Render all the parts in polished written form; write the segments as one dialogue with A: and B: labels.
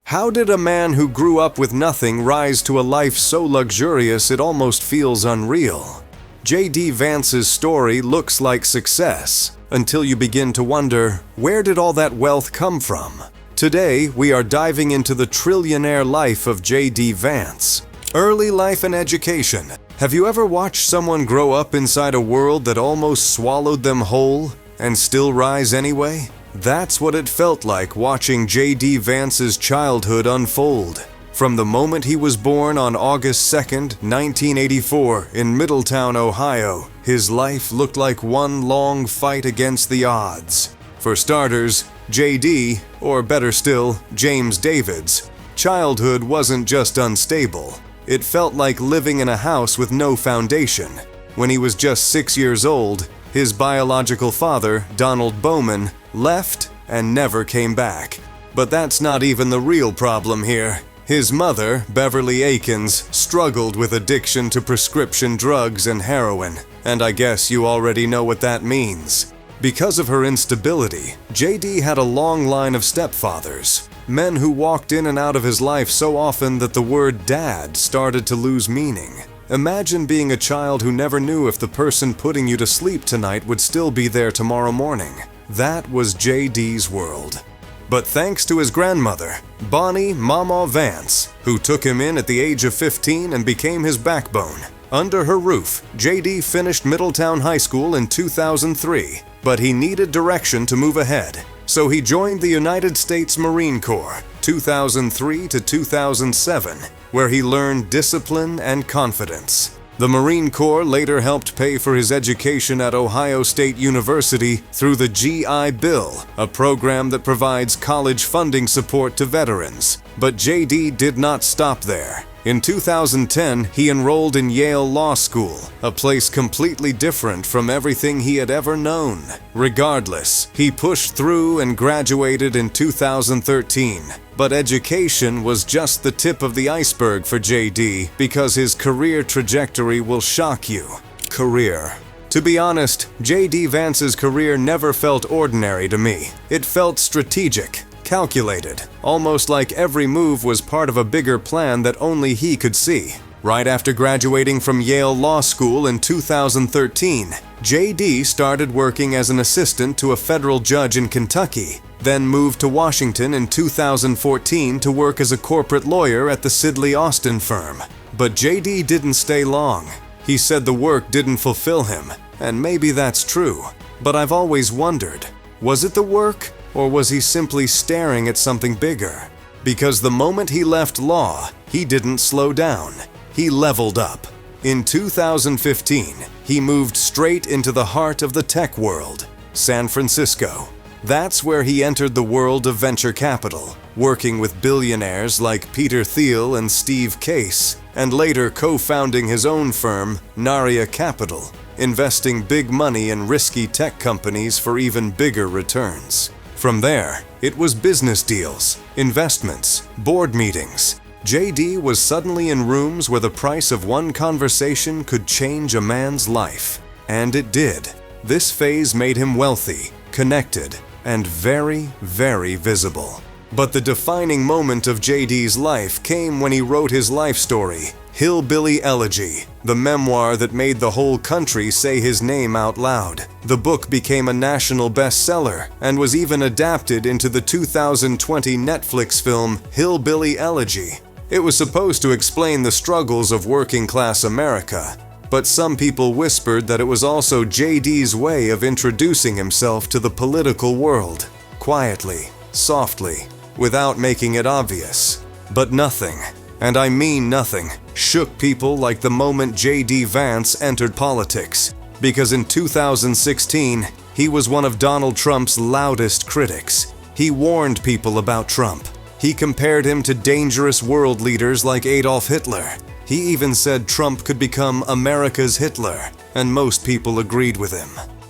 A: How did a man who grew up with nothing rise to a life so luxurious it almost feels unreal? JD Vance's story looks like success, until you begin to wonder, where did all that wealth come from? Today, we are diving into the trillionaire life of JD Vance. Early life and education. Have you ever watched someone grow up inside a world that almost swallowed them whole, and still rise anyway? That's what it felt like watching JD Vance's childhood unfold. From the moment he was born on August 2nd, 1984, in Middletown, Ohio, his life looked like one long fight against the odds. For starters, JD, or better still, James David's, childhood wasn't just unstable. It felt like living in a house with no foundation. When he was just 6 years old, his biological father, Donald Bowman, left and never came back. But that's not even the real problem here. His mother, Beverly Akins, struggled with addiction to prescription drugs and heroin, and I guess you already know what that means. Because of her instability, JD had a long line of stepfathers, men who walked in and out of his life so often that the word dad started to lose meaning. Imagine being a child who never knew if the person putting you to sleep tonight would still be there tomorrow morning. That was JD's world. But thanks to his grandmother, Bonnie "Mama" Vance, who took him in at the age of 15 and became his backbone. Under her roof, JD finished Middletown High School in 2003, but he needed direction to move ahead. So he joined the United States Marine Corps, 2003 to 2007, where he learned discipline and confidence. The Marine Corps later helped pay for his education at Ohio State University through the GI Bill, a program that provides college funding support to veterans. But JD did not stop there. In 2010, he enrolled in Yale Law School, a place completely different from everything he had ever known. Regardless, he pushed through and graduated in 2013. But education was just the tip of the iceberg for JD, because his career trajectory will shock you. Career. To be honest, JD Vance's career never felt ordinary to me. It felt strategic, calculated, almost like every move was part of a bigger plan that only he could see. Right after graduating from Yale Law School in 2013, JD started working as an assistant to a federal judge in Kentucky, then moved to Washington in 2014 to work as a corporate lawyer at the Sidley Austin firm. But JD didn't stay long. He said the work didn't fulfill him, and maybe that's true. But I've always wondered, was it the work? Or was he simply staring at something bigger? Because the moment he left law, he didn't slow down. He leveled up. In 2015, he moved straight into the heart of the tech world, San Francisco. That's where he entered the world of venture capital, working with billionaires like Peter Thiel and Steve Case, and later co-founding his own firm, Naria Capital, investing big money in risky tech companies for even bigger returns. From there, it was business deals, investments, board meetings. JD was suddenly in rooms where the price of one conversation could change a man's life. And it did. This phase made him wealthy, connected, and very, very visible. But the defining moment of JD's life came when he wrote his life story, Hillbilly Elegy, the memoir that made the whole country say his name out loud. The book became a national bestseller and was even adapted into the 2020 Netflix film Hillbilly Elegy. It was supposed to explain the struggles of working-class America, but some people whispered that it was also JD's way of introducing himself to the political world, quietly, softly, without making it obvious. But nothing, and I mean nothing, shook people like the moment JD Vance entered politics, because in 2016, he was one of Donald Trump's loudest critics. He warned people about Trump. He compared him to dangerous world leaders like Adolf Hitler. He even said Trump could become America's Hitler, and most people agreed with him.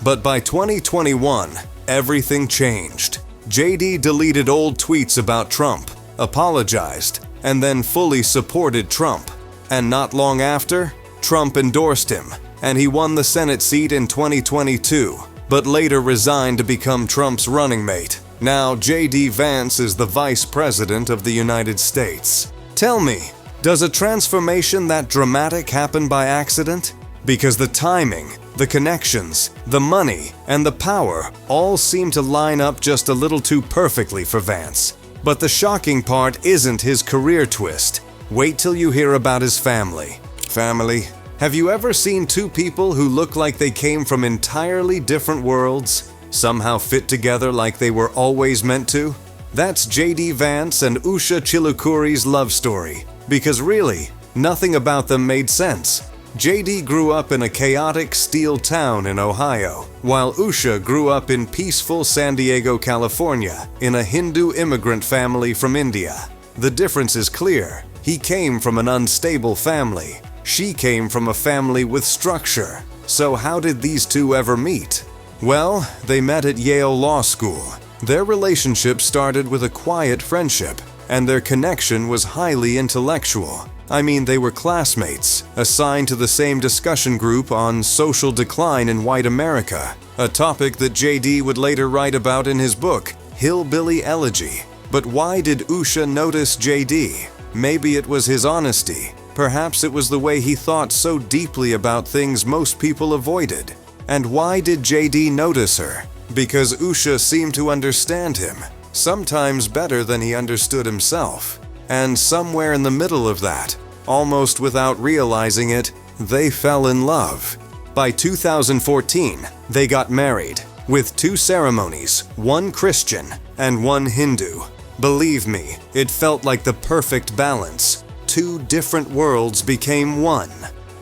A: But by 2021, everything changed. JD deleted old tweets about Trump, apologized, and then fully supported Trump. And not long after, Trump endorsed him, and he won the Senate seat in 2022, but later resigned to become Trump's running mate. Now JD Vance is the Vice President of the United States. Tell me, does a transformation that dramatic happen by accident? Because the timing, the connections, the money, and the power all seem to line up just a little too perfectly for Vance. But the shocking part isn't his career twist. Wait till you hear about his family. Family? Have you ever seen two people who look like they came from entirely different worlds, somehow fit together like they were always meant to? That's JD Vance and Usha Chilukuri's love story. Because really, nothing about them made sense. JD grew up in a chaotic steel town in Ohio, while Usha grew up in peaceful San Diego, California, in a Hindu immigrant family from India. The difference is clear. He came from an unstable family. She came from a family with structure. So how did these two ever meet? Well, they met at Yale Law School. Their relationship started with a quiet friendship, and their connection was highly intellectual. I mean, they were classmates, assigned to the same discussion group on social decline in white America, a topic that JD would later write about in his book, Hillbilly Elegy. But why did Usha notice JD? Maybe it was his honesty. Perhaps it was the way he thought so deeply about things most people avoided. And why did JD notice her? Because Usha seemed to understand him, sometimes better than he understood himself. And somewhere in the middle of that, almost without realizing it, they fell in love. By 2014, they got married, with 2 ceremonies, one Christian and one Hindu. Believe me, it felt like the perfect balance. 2 different worlds became one.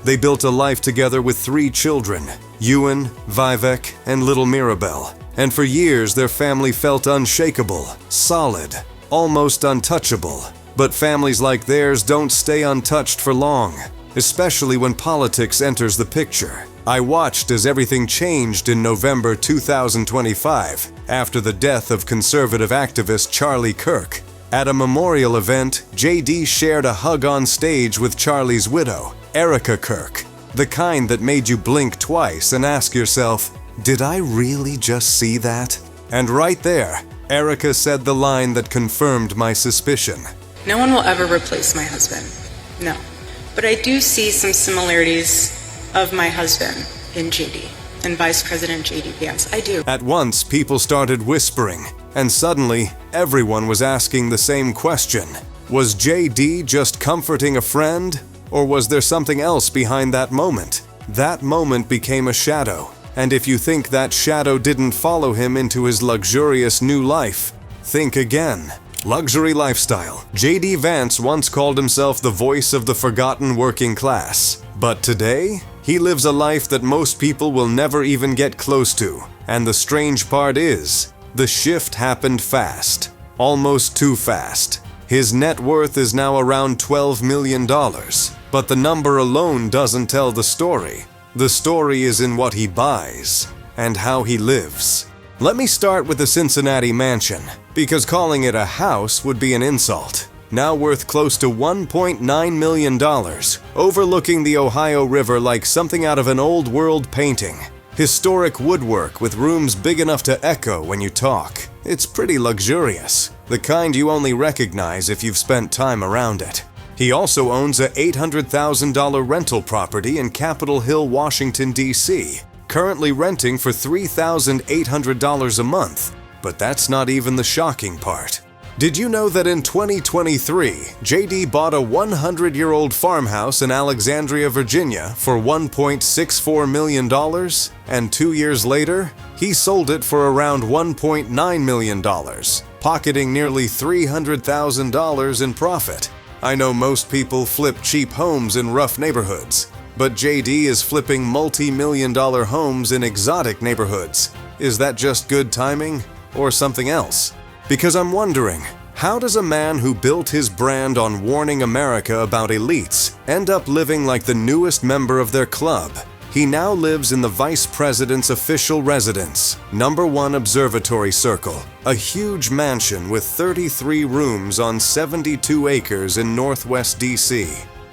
A: They built a life together with 3 children, Ewan, Vivek, and little Mirabelle. And for years, their family felt unshakable, solid, almost untouchable. But families like theirs don't stay untouched for long, especially when politics enters the picture. I watched as everything changed in November 2025 after the death of conservative activist Charlie Kirk. At a memorial event, JD shared a hug on stage with Charlie's widow, Erica Kirk, the kind that made you blink twice and ask yourself, did I really just see that? And right there, Erica said the line that confirmed my suspicion.
B: No one will ever replace my husband. No. But I do see some similarities of my husband in JD and Vice President JD Vance. I do.
A: At once, people started whispering, and suddenly, everyone was asking the same question. Was JD just comforting a friend? Or was there something else behind that moment? That moment became a shadow. And if you think that shadow didn't follow him into his luxurious new life, think again. Luxury lifestyle. JD Vance once called himself the voice of the forgotten working class. But today, he lives a life that most people will never even get close to. And the strange part is, the shift happened fast. Almost too fast. His net worth is now around $12 million. But the number alone doesn't tell the story. The story is in what he buys and how he lives. Let me start with the Cincinnati mansion, because calling it a house would be an insult. Now worth close to $1.9 million, overlooking the Ohio River like something out of an old world painting. Historic woodwork with rooms big enough to echo when you talk. It's pretty luxurious, the kind you only recognize if you've spent time around it. He also owns a $800,000 rental property in Capitol Hill, Washington, D.C., currently renting for $3,800 a month. But that's not even the shocking part. Did you know that in 2023, JD bought a 100-year-old farmhouse in Alexandria, Virginia for $1.64 million? And 2 years later, he sold it for around $1.9 million, pocketing nearly $300,000 in profit. I know most people flip cheap homes in rough neighborhoods, but JD is flipping multi-million-dollar homes in exotic neighborhoods. Is that just good timing or something else? Because I'm wondering, how does a man who built his brand on warning America about elites end up living like the newest member of their club? He now lives in the Vice President's official residence, #1 Observatory Circle, a huge mansion with 33 rooms on 72 acres in Northwest D.C.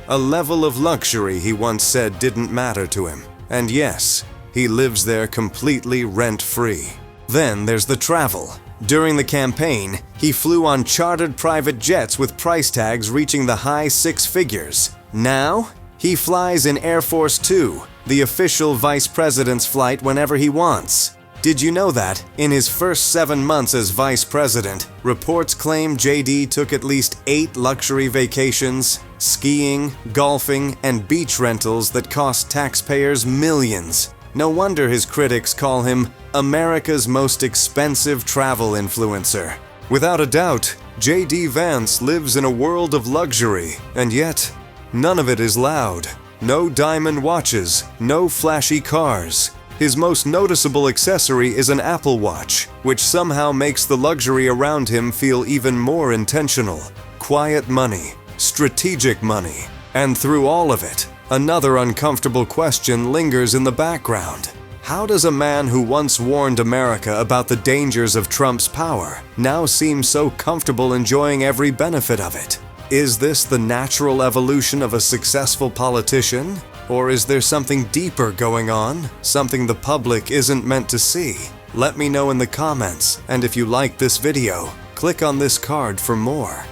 A: A level of luxury he once said didn't matter to him. And yes, he lives there completely rent-free. Then there's the travel. During the campaign, he flew on chartered private jets with price tags reaching the high six figures. Now, he flies in Air Force Two, the official vice president's flight whenever he wants. Did you know that, in his first 7 months as vice president, reports claim JD took at least 8 luxury vacations, skiing, golfing, and beach rentals that cost taxpayers millions? No wonder his critics call him America's most expensive travel influencer. Without a doubt, JD Vance lives in a world of luxury, and yet, none of it is loud. No diamond watches, no flashy cars. His most noticeable accessory is an Apple Watch, which somehow makes the luxury around him feel even more intentional. Quiet money, strategic money, and through all of it, another uncomfortable question lingers in the background. How does a man who once warned America about the dangers of Trump's power now seem so comfortable enjoying every benefit of it? Is this the natural evolution of a successful politician? Or is there something deeper going on, something the public isn't meant to see? Let me know in the comments, and if you like this video, click on this card for more.